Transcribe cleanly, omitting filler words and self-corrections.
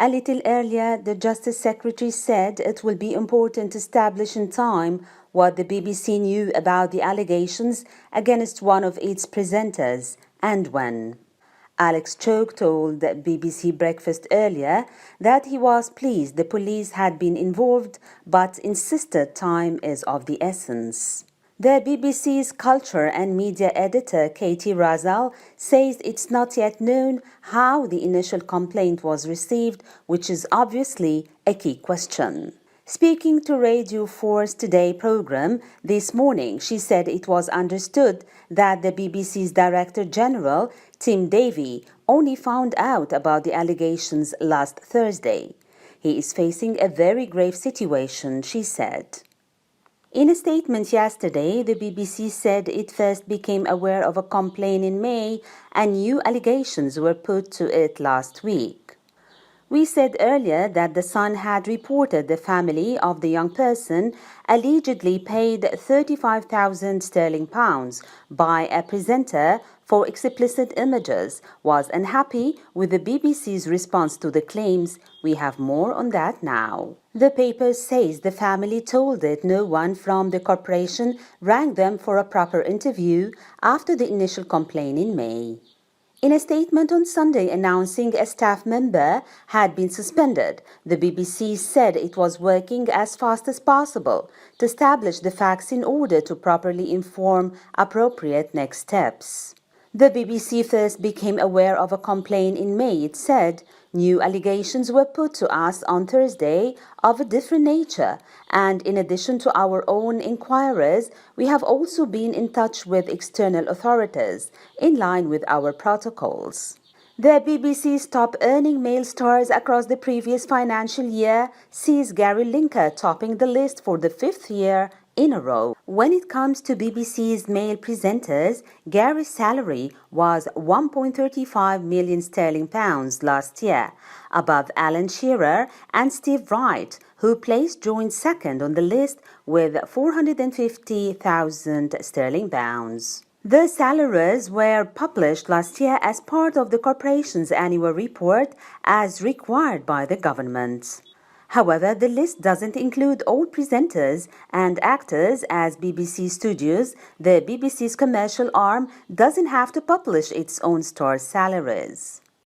A little earlier, the Justice Secretary said it will be important to establish in time what the BBC knew about the allegations against one of its presenters and when. Alex Choke told the BBC Breakfast earlier that he was pleased the police had been involved but insisted time is of the essence. The BBC's culture and media editor Katie Razal says it's not yet known how the initial complaint was received, which is obviously a key question. Speaking to Radio 4's Today programme this morning, she said it was understood that the BBC's Director General, Tim Davie, only found out about the allegations last Thursday. He is facing a very grave situation, she said. In a statement yesterday, the BBC said it first became aware of a complaint in May and new allegations were put to it last week. We said earlier that The Sun had reported the family of the young person allegedly paid £35,000 by a presenter for explicit images was unhappy with the BBC's response to the claims. We have more on that now. The paper says the family told it no one from the corporation rang them for a proper interview after the initial complaint in May. In a statement on Sunday announcing a staff member had been suspended, the BBC said it was working as fast as possible to establish the facts in order to properly inform appropriate next steps. The BBC first became aware of a complaint in May, it said. New allegations were put to us on Thursday of a different nature, and in addition to our own inquirers, we have also been in touch with external authorities, in line with our protocols. The BBC's top earning male stars across the previous financial year sees Gary Lineker topping the list for the fifth year in a row. When it comes to BBC's male presenters, Gary's salary was £1.35 million last year, above Alan Shearer and Steve Wright, who placed joint second on the list with £450,000. The salaries were published last year as part of the corporation's annual report as required by the government. However, the list doesn't include all presenters and actors as BBC Studios, the BBC's commercial arm, doesn't have to publish its own star salaries.